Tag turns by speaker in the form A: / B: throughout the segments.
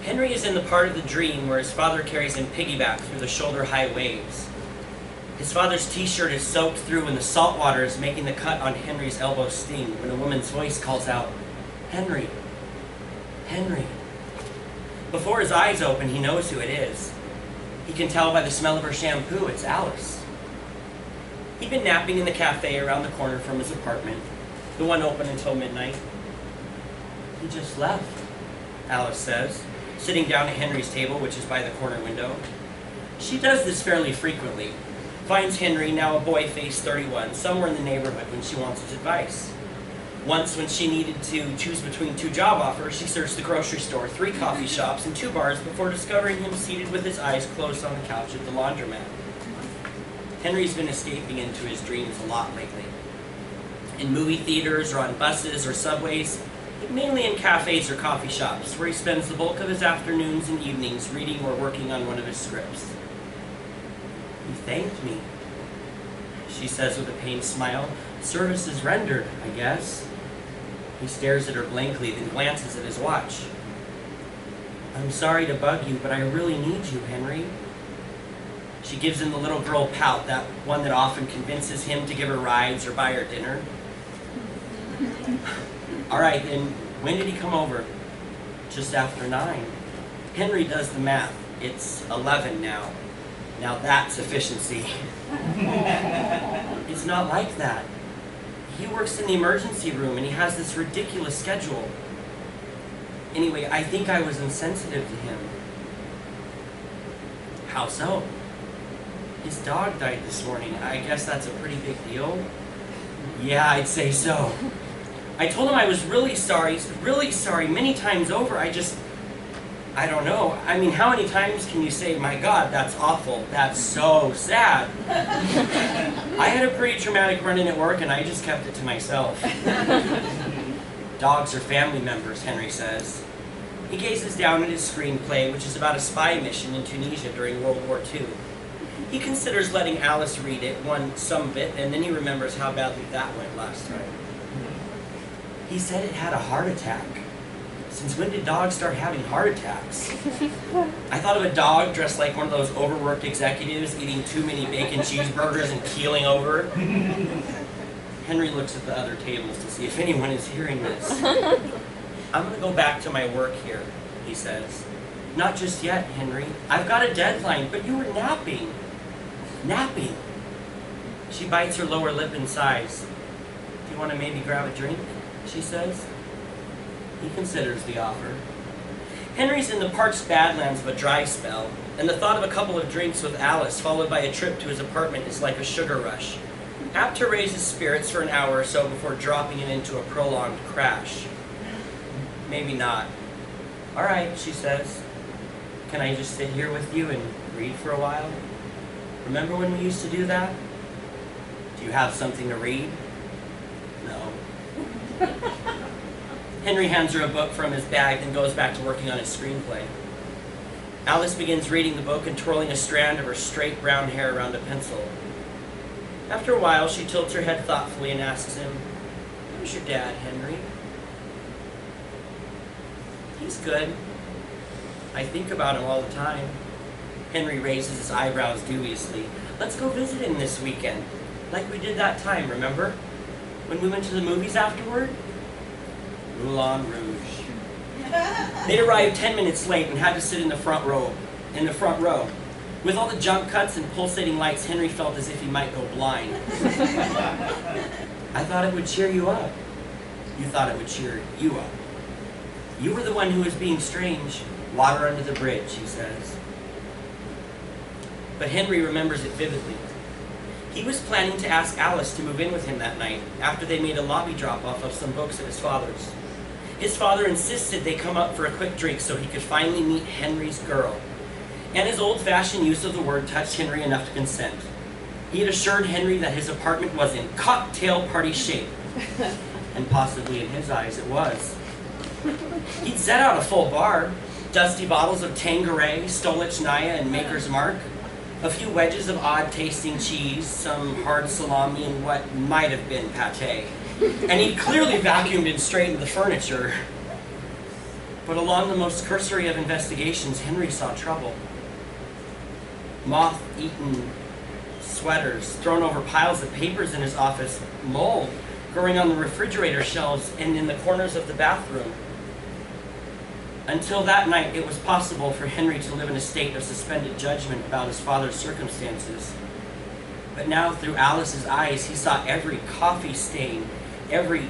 A: Henry is in the part of the dream where his father carries him piggyback through the shoulder-high waves. His father's t-shirt is soaked through and the salt water is making the cut on Henry's elbow sting when a woman's voice calls out, "Henry, Henry." Before his eyes open, he knows who it is. He can tell by the smell of her shampoo it's Alice. He'd been napping in the cafe around the corner from his apartment, the one open until midnight. "He just left," Alice says, sitting down at Henry's table, which is by the corner window. She does this fairly frequently, finds Henry, now a boy faced 31, somewhere in the neighborhood when she wants his advice. Once, when she needed to choose between 2 job offers, she searched the grocery store, 3 coffee shops, and 2 bars before discovering him seated with his eyes closed on the couch at the laundromat. Henry's been escaping into his dreams a lot lately. In movie theaters, or on buses, or subways, mainly in cafes or coffee shops, where he spends the bulk of his afternoons and evenings reading or working on one of his scripts. "He thanked me," she says with a pained smile. "Service is rendered, I guess." He stares at her blankly, then glances at his watch. "I'm sorry to bug you, but I really need you, Henry." She gives him the little girl pout, that one that often convinces him to give her rides or buy her dinner. "All right, then, when did he come over?" "Just after 9. Henry does the math. It's 11 now. Now that's efficiency. "It's not like that. He works in the emergency room and he has this ridiculous schedule. Anyway, I think I was insensitive to him." "How so?" "His dog died this morning. I guess that's a pretty big deal." "Yeah, I'd say so. I told him I was really sorry many times over. I don't know. I mean, how many times can you say, 'My God, that's awful, that's so sad'? I had a pretty traumatic run-in at work and I just kept it to myself." "Dogs are family members," Henry says. He gazes down at his screenplay, which is about a spy mission in Tunisia during World War II. He considers letting Alice read it, some bit, and then he remembers how badly that went last time. "He said it had a heart attack. Since when did dogs start having heart attacks?" I thought of a dog dressed like one of those overworked executives eating too many bacon cheeseburgers and keeling over. Henry looks at the other tables to see if anyone is hearing this. "I'm going to go back to my work here," he says. "Not just yet, Henry. I've got a deadline, but you were napping." "Napping?" She bites her lower lip and sighs. "Do you want to maybe grab a drink?" she says. He considers the offer. Henry's in the parched badlands of a dry spell, and the thought of a couple of drinks with Alice followed by a trip to his apartment is like a sugar rush, apt to raise his spirits for an hour or so before dropping him into a prolonged crash. Maybe not. "All right," she says. "Can I just sit here with you and read for a while? Remember when we used to do that? Do you have something to read?" "No." Henry hands her a book from his bag, then goes back to working on his screenplay. Alice begins reading the book and twirling a strand of her straight brown hair around a pencil. After a while, she tilts her head thoughtfully and asks him, "How's your dad, Henry?" "He's good. I think about him all the time." Henry raises his eyebrows dubiously. "Let's go visit him this weekend, like we did that time, remember? When we went to the movies afterward?" Moulin Rouge. They arrived 10 minutes late and had to sit in the front row. With all the jump cuts and pulsating lights, Henry felt as if he might go blind. "I thought it would cheer you up." "You thought it would cheer you up. You were the one who was being strange. Water under the bridge," he says. But Henry remembers it vividly. He was planning to ask Alice to move in with him that night, after they made a lobby drop-off of some books at his father's. His father insisted they come up for a quick drink so he could finally meet Henry's girl. And his old-fashioned use of the word touched Henry enough to consent. He had assured Henry that his apartment was in cocktail party shape. And possibly in his eyes it was. He'd set out a full bar, dusty bottles of Tanqueray, Stolichnaya, and Maker's Mark, a few wedges of odd-tasting cheese, some hard salami, and what might have been pâté. And he'd clearly vacuumed and straightened the furniture. But along the most cursory of investigations, Henry saw trouble. Moth-eaten sweaters thrown over piles of papers in his office, mold growing on the refrigerator shelves and in the corners of the bathroom. Until that night, it was possible for Henry to live in a state of suspended judgment about his father's circumstances. But now, through Alice's eyes, he saw every coffee stain, every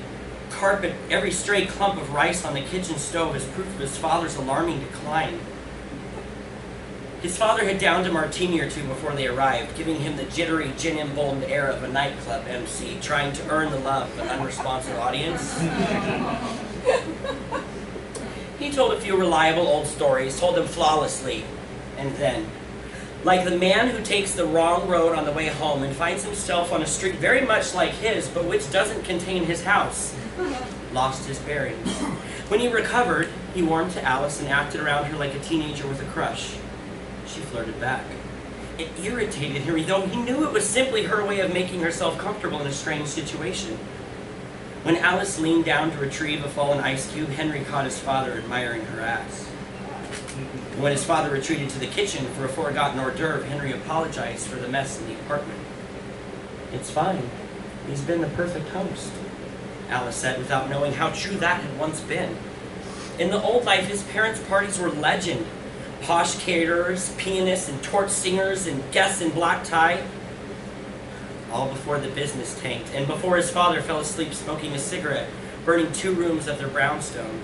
A: carpet, every stray clump of rice on the kitchen stove as proof of his father's alarming decline. His father had downed a martini or two before they arrived, giving him the jittery, gin-emboldened air of a nightclub MC, trying to earn the love of an unresponsive audience. He told a few reliable old stories, told them flawlessly, and then, like the man who takes the wrong road on the way home and finds himself on a street very much like his, but which doesn't contain his house, lost his bearings. When he recovered, he warmed to Alice and acted around her like a teenager with a crush. She flirted back. It irritated Henry, though he knew it was simply her way of making herself comfortable in a strange situation. When Alice leaned down to retrieve a fallen ice cube, Henry caught his father admiring her ass. When his father retreated to the kitchen for a forgotten hors d'oeuvre, Henry apologized for the mess in the apartment. "It's fine. He's been the perfect host," Alice said, without knowing how true that had once been. In the old life, his parents' parties were legend. Posh caterers, pianists, and torch singers, and guests in black tie. All before the business tanked, and before his father fell asleep smoking a cigarette, burning 2 rooms of their brownstone.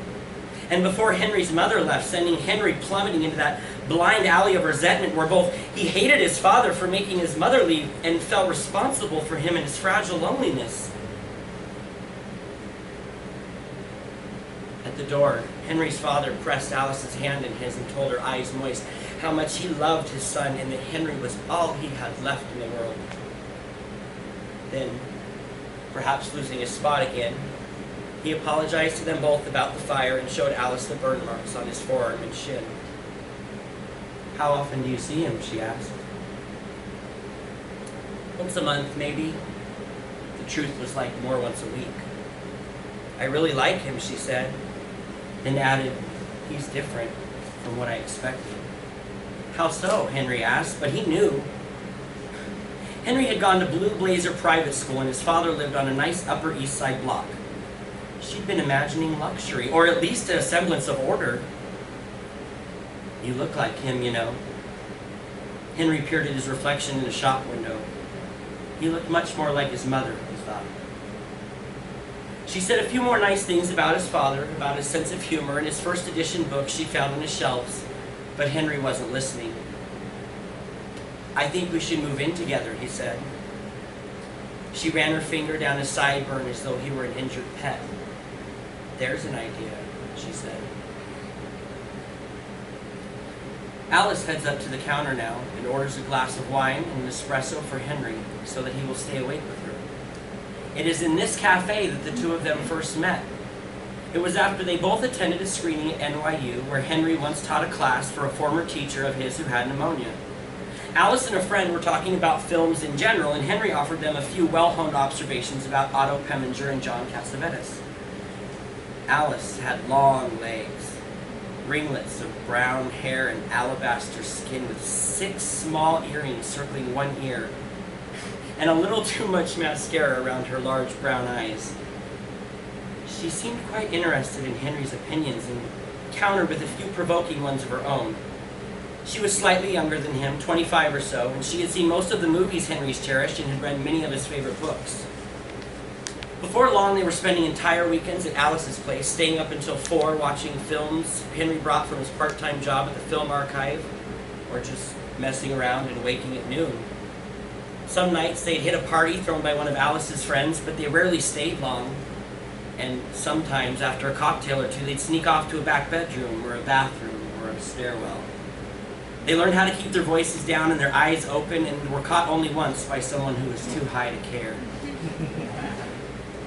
A: And before Henry's mother left, sending Henry plummeting into that blind alley of resentment where both he hated his father for making his mother leave and felt responsible for him and his fragile loneliness. At the door, Henry's father pressed Alice's hand in his and told her, eyes moist, how much he loved his son and that Henry was all he had left in the world. Then, perhaps losing his spot again, he apologized to them both about the fire and showed Alice the burn marks on his forearm and shin. "How often do you see him?" she asked. "Once a month, maybe." The truth was like more once a week. "I really like him," she said, then added, "He's different from what I expected." "How so?" Henry asked, but he knew. Henry had gone to Blue Blazer private school and his father lived on a nice Upper East Side block. She'd been imagining luxury, or at least a semblance of order. "You look like him, you know." Henry peered at his reflection in a shop window. He looked much more like his mother, he thought. She said a few more nice things about his father, about his sense of humor, and his first edition books she found on his shelves, but Henry wasn't listening. "I think we should move in together," he said. She ran her finger down his sideburn as though he were an injured pet. "There's an idea," she said. Alice heads up to the counter now and orders a glass of wine and an espresso for Henry so that he will stay awake with her. It is in this cafe that the two of them first met. It was after they both attended a screening at NYU where Henry once taught a class for a former teacher of his who had pneumonia. Alice and a friend were talking about films in general, and Henry offered them a few well-honed observations about Otto Preminger and John Cassavetes. Alice had long legs, ringlets of brown hair and alabaster skin with 6 small earrings circling one ear, and a little too much mascara around her large brown eyes. She seemed quite interested in Henry's opinions and countered with a few provoking ones of her own. She was slightly younger than him, 25 or so, and she had seen most of the movies Henry's cherished and had read many of his favorite books. Before long, they were spending entire weekends at Alice's place, staying up until 4, watching films Henry brought from his part-time job at the film archive, or just messing around and waking at noon. Some nights they'd hit a party thrown by one of Alice's friends, but they rarely stayed long. And sometimes, after a cocktail or two, they'd sneak off to a back bedroom, or a bathroom, or a stairwell. They learned how to keep their voices down and their eyes open, and were caught only once by someone who was too high to care.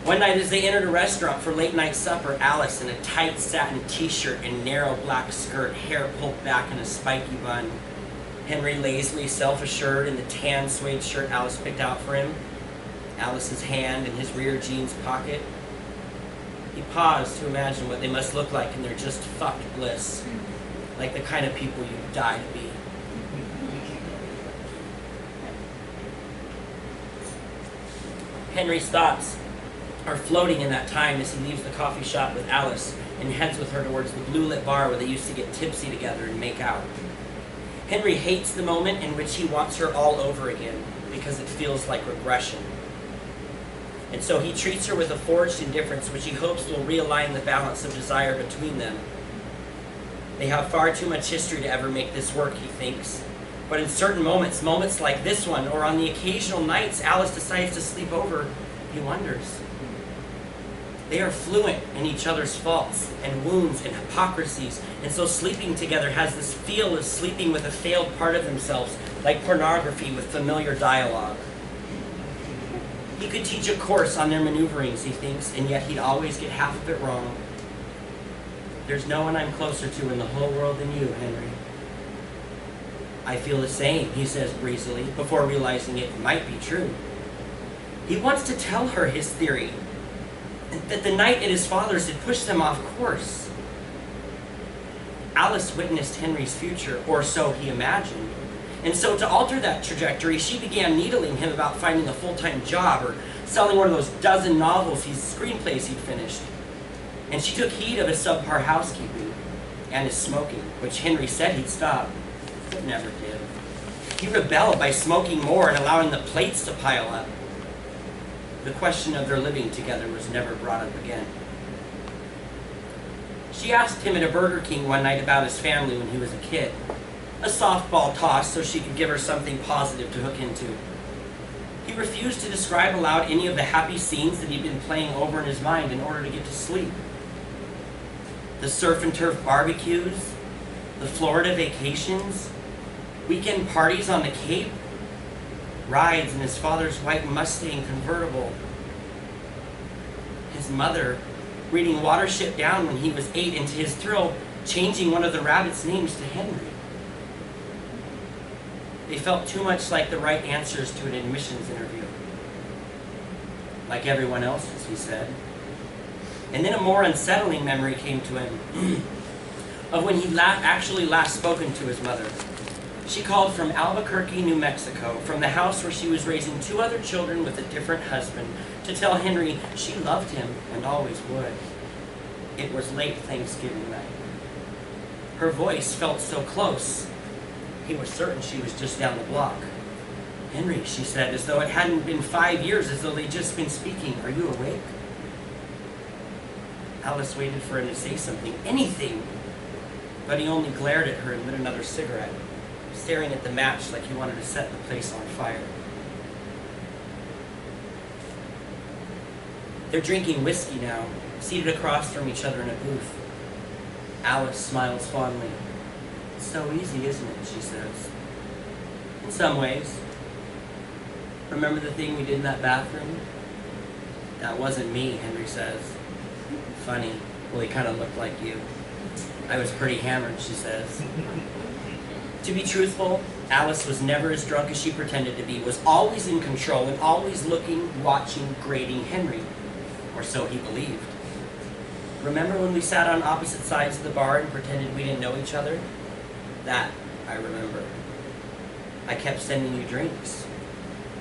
A: One night as they entered a restaurant for late night supper, Alice, in a tight satin t-shirt and narrow black skirt, hair pulled back in a spiky bun, Henry lazily self-assured in the tan suede shirt Alice picked out for him, Alice's hand in his rear jeans pocket. He paused to imagine what they must look like in their just fucked bliss, like the kind of people you die to be. Henry's thoughts are floating in that time as he leaves the coffee shop with Alice and heads with her towards the blue-lit bar where they used to get tipsy together and make out. Henry hates the moment in which he wants her all over again because it feels like regression. And so he treats her with a forged indifference which he hopes will realign the balance of desire between them. They have far too much history to ever make this work, he thinks. But in certain moments, moments like this one, or on the occasional nights Alice decides to sleep over, he wonders. They are fluent in each other's faults and wounds and hypocrisies, and so sleeping together has this feel of sleeping with a failed part of themselves, like pornography with familiar dialogue. He could teach a course on their maneuverings, he thinks, and yet he'd always get half of it wrong. There's no one I'm closer to in the whole world than you, Henry. I feel the same, he says breezily, before realizing it might be true. He wants to tell her his theory, that the night at his father's had pushed them off course. Alice witnessed Henry's future, or so he imagined. And so to alter that trajectory, she began needling him about finding a full-time job or selling one of those dozen screenplays he'd finished. And she took heed of his subpar housekeeping and his smoking, which Henry said he'd stop, but never did. He rebelled by smoking more and allowing the plates to pile up. The question of their living together was never brought up again. She asked him at a Burger King one night about his family when he was a kid. A softball toss so she could give her something positive to hook into. He refused to describe aloud any of the happy scenes that he'd been playing over in his mind in order to get to sleep. The surf and turf barbecues, the Florida vacations, weekend parties on the Cape, rides in his father's white Mustang convertible, his mother reading Watership Down when he was 8, and to his thrill, changing one of the rabbits' names to Henry. They felt too much like the right answers to an admissions interview. Like everyone else's, he said. And then a more unsettling memory came to him of when he'd actually last spoken to his mother. She called from Albuquerque, New Mexico, from the house where she was raising 2 other children with a different husband, to tell Henry she loved him and always would. It was late Thanksgiving night. Her voice felt so close. He was certain she was just down the block. Henry, she said, as though it hadn't been 5 years, as though they'd just been speaking. Are you awake? Alice waited for him to say something, anything. But he only glared at her and lit another cigarette, staring at the match like he wanted to set the place on fire. They're drinking whiskey now, seated across from each other in a booth. Alice smiles fondly. It's so easy, isn't it, she says. In some ways. Remember the thing we did in that bathroom? That wasn't me, Henry says. Funny. Well, he kind of looked like you. I was pretty hammered, she says. To be truthful, Alice was never as drunk as she pretended to be, was always in control and always looking, watching, grading Henry. Or so he believed. Remember when we sat on opposite sides of the bar and pretended we didn't know each other? That I remember. I kept sending you drinks,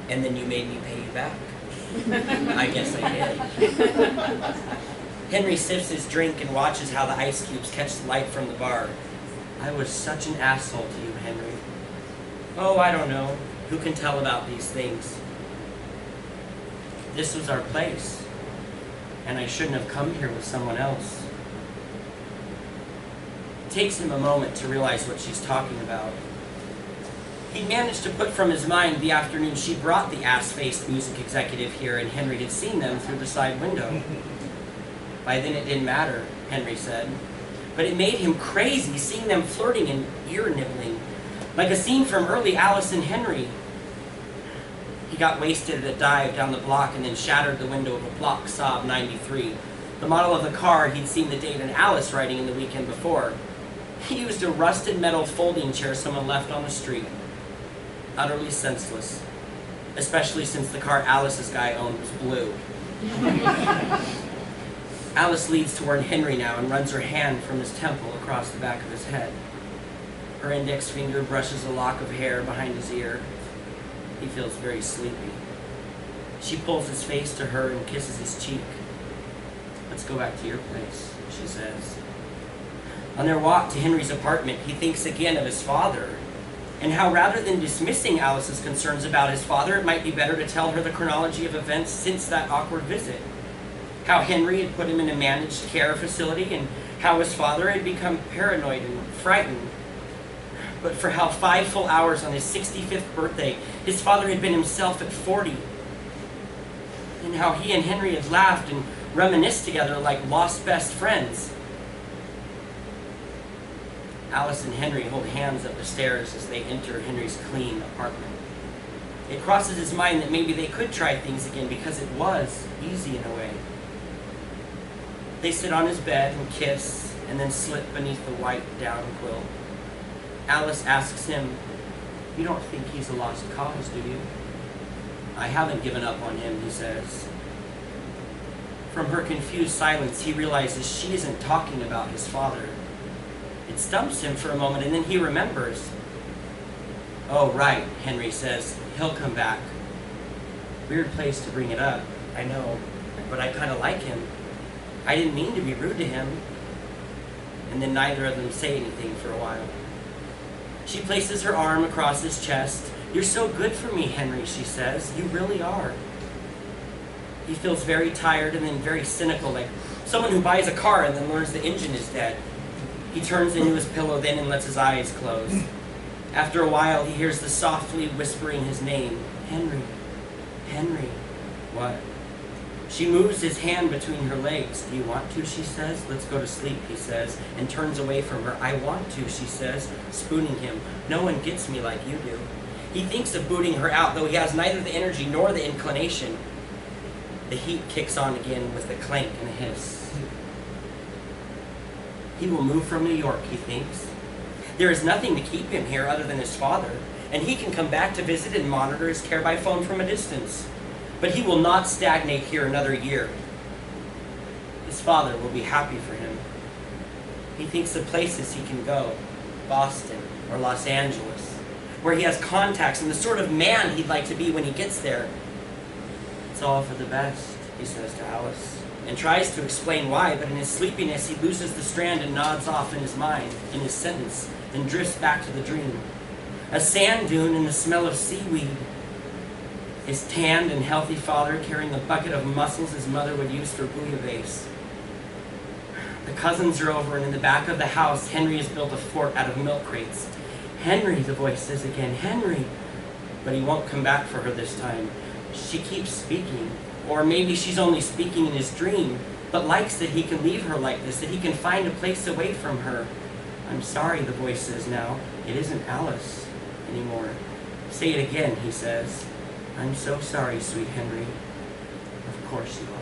A: and then you made me pay you back. I guess I did. Henry sips his drink and watches how the ice cubes catch the light from the bar. I was such an asshole to you, Henry. Oh, I don't know. Who can tell about these things? This was our place, and I shouldn't have come here with someone else. It takes him a moment to realize what she's talking about. He managed to put from his mind the afternoon she brought the ass-faced music executive here and Henry had seen them through the side window. By then it didn't matter, Henry said. But it made him crazy seeing them flirting and ear-nibbling, like a scene from early Alice and Henry. He got wasted at a dive down the block and then shattered the window of a block Saab 93, the model of the car he'd seen the date and Alice riding in the weekend before. He used a rusted metal folding chair someone left on the street. Utterly senseless, especially since the car Alice's guy owned was blue. Alice leads toward Henry now and runs her hand from his temple across the back of his head. Her index finger brushes a lock of hair behind his ear. He feels very sleepy. She pulls his face to her and kisses his cheek. "Let's go back to your place," she says. On their walk to Henry's apartment, he thinks again of his father, and how rather than dismissing Alice's concerns about his father, it might be better to tell her the chronology of events since that awkward visit. How Henry had put him in a managed care facility, and how his father had become paranoid and frightened. But for how 5 full hours on his 65th birthday, his father had been himself at 40. And how he and Henry had laughed and reminisced together like lost best friends. Alice and Henry hold hands up the stairs as they enter Henry's clean apartment. It crosses his mind that maybe they could try things again because it was easy in a way. They sit on his bed and kiss, and then slip beneath the white down quilt. Alice asks him, "You don't think he's a lost cause, do you?" "I haven't given up on him," he says. From her confused silence, he realizes she isn't talking about his father. It stumps him for a moment, and then he remembers. "Oh, right," Henry says. "He'll come back." Weird place to bring it up, I know, but I kind of like him. I didn't mean to be rude to him. And then neither of them say anything for a while. She places her arm across his chest. "You're so good for me, Henry," she says. "You really are." He feels very tired and then very cynical, like someone who buys a car and then learns the engine is dead. He turns into his pillow then and lets his eyes close. After a while, he hears the softly whispering his name. "Henry, Henry." "What?" She moves his hand between her legs. "Do you want to?" she says. "Let's go to sleep," he says, and turns away from her. "I want to," she says, spooning him. "No one gets me like you do." He thinks of booting her out, though he has neither the energy nor the inclination. The heat kicks on again with a clank and a hiss. He will move from New York, he thinks. There is nothing to keep him here other than his father, and he can come back to visit and monitor his care by phone from a distance. But he will not stagnate here another year. His father will be happy for him. He thinks of places he can go, Boston or Los Angeles, where he has contacts and the sort of man he'd like to be when he gets there. "It's all for the best," he says to Alice, and tries to explain why, but in his sleepiness he loses the strand and nods off in his mind, in his sentence, and drifts back to the dream. A sand dune and the smell of seaweed. His tanned and healthy father carrying a bucket of mussels his mother would use for bouillabaisse. The cousins are over, and in the back of the house, Henry has built a fort out of milk crates. "Henry," the voice says again, "Henry." But he won't come back for her this time. She keeps speaking, or maybe she's only speaking in his dream, but likes that he can leave her like this, that he can find a place away from her. "I'm sorry," the voice says now. "It isn't Alice anymore." "Say it again," he says. "I'm so sorry, sweet Henry." "Of course you are."